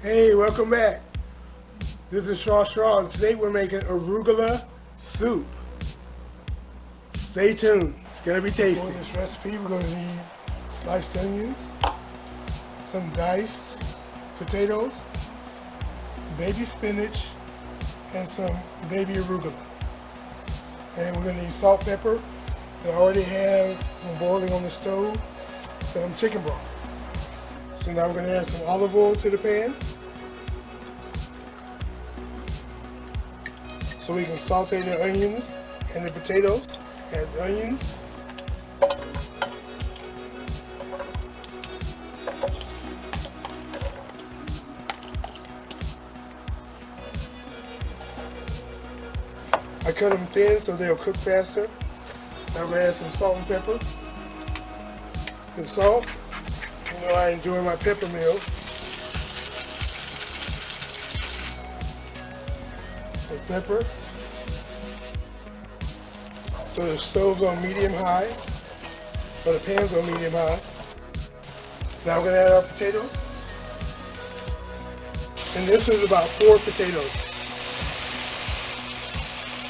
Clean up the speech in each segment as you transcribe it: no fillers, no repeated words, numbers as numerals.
Hey, welcome back. This is Shaw, and today we're making arugula soup. Stay tuned. It's gonna be tasty. For this recipe, we're gonna need sliced onions, some diced potatoes, baby spinach, and some baby arugula. And we're gonna need salt, pepper, and I already have boiling on the stove some chicken broth. So now we're going to add some olive oil to the pan so we can saute the onions and the potatoes. Add the onions. I cut them thin so they'll cook faster. Now we're going to add some salt and pepper. And salt. You know I enjoy my pepper meal. And pepper. So the stove's on medium high, or the pan's on medium high. Now we're going to add our potatoes. And this is about 4 potatoes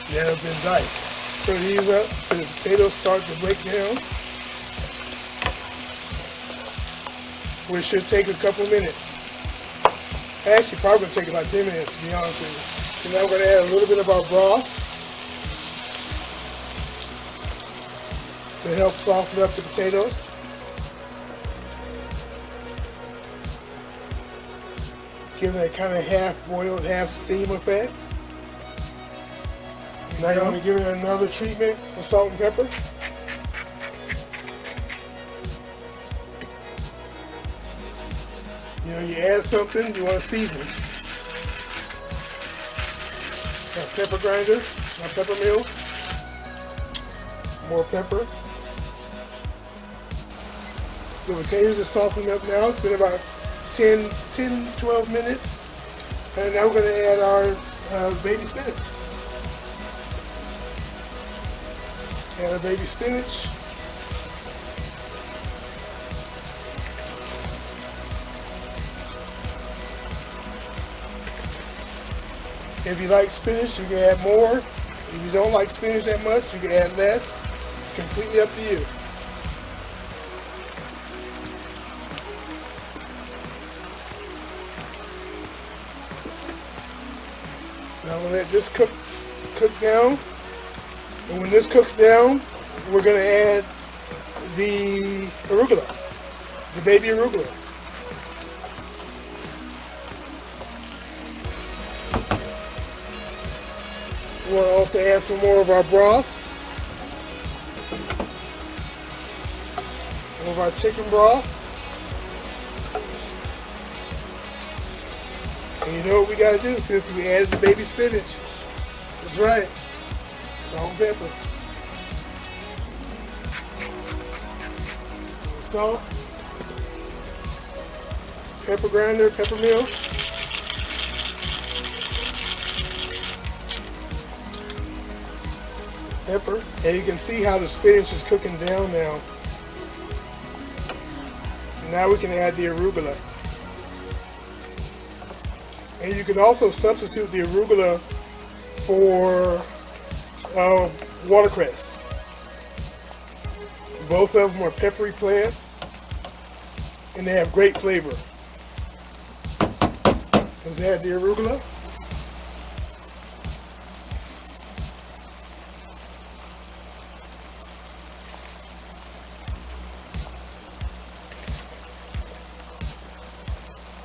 that have been diced. Stir these up so the potatoes start to break down. Which should take a couple minutes. Actually, probably take about 10 minutes, to be honest with you. So now we're going to add a little bit of our broth to help soften up the potatoes. Give it a kind of half-boiled, half-steam effect. Now you want to give it another treatment with salt and pepper. You know, you add something, you want to season. Got a pepper grinder, my pepper mill. More pepper. The potatoes are softening up now. It's been about 10-12 minutes. And now we're going to add our baby spinach. Add our baby spinach. If you like spinach, you can add more. If you don't like spinach that much, you can add less. It's completely up to you. Now we'll let this cook down. And when this cooks down, we're going to add the arugula, the baby arugula. We want to also add some more of our broth, some of our chicken broth. And you know what we got to do since we added the baby spinach? That's right, salt and pepper. Salt, pepper grinder, pepper mill. Pepper, and you can see how the spinach is cooking down now. Now we can add the arugula. And you can also substitute the arugula for watercress. Both of them are peppery plants, and they have great flavor. Let's add the arugula.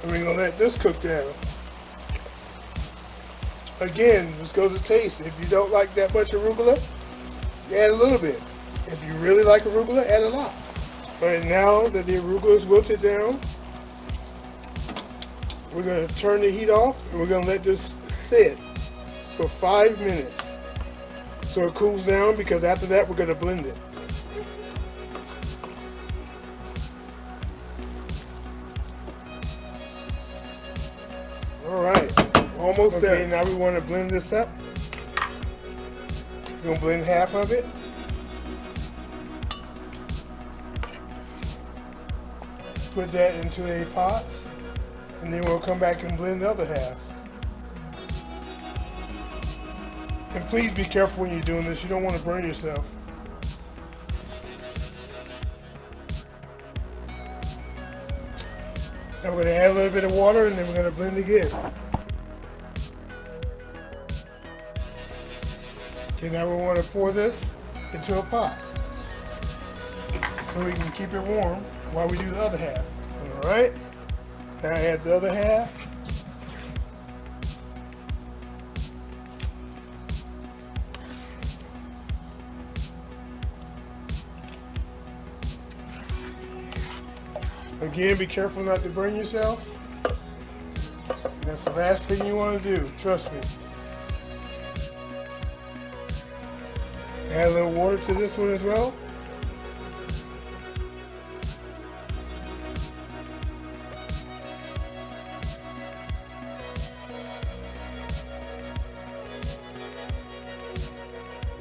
And we're going to let this cook down. Again, this goes to taste. If you don't like that much arugula, add a little bit. If you really like arugula, add a lot. All right, now that the arugula is wilted down, we're going to turn the heat off and we're going to let this sit for 5 minutes so it cools down, because after that we're going to blend it. Alright, almost done. Okay, now we want to blend this up. We're going to blend half of it. Put that into a pot. And then we'll come back and blend the other half. And please be careful when you're doing this. You don't want to burn yourself. Now we're going to add a little bit of water and then we're going to blend again. Okay, now we want to pour this into a pot so we can keep it warm while we do the other half. All right, now add the other half. Again, be careful not to burn yourself. That's the last thing you want to do, trust me. Add a little water to this one as well.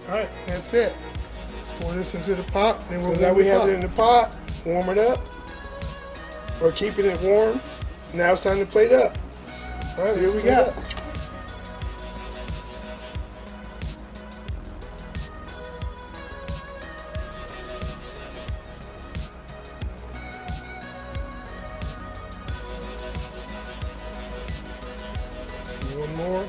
Alright, that's it. Pour this into the pot. Then so now we have it in the pot. Warm it up. Or keeping it warm. Now it's time to plate up. Alright, here we go. One more.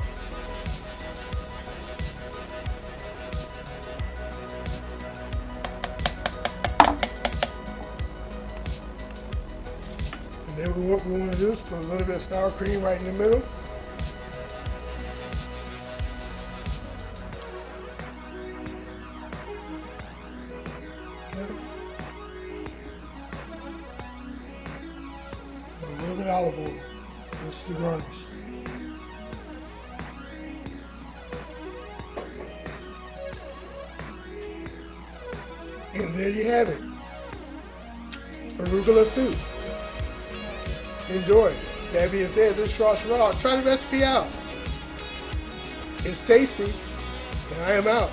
And then what we want to do is put a little bit of sour cream right in the middle. Okay. A little bit of olive oil. That's the garnish. And there you have it. Arugula soup. Enjoy. That being said, this is Short Raw. Try the recipe out. It's tasty, and I am out.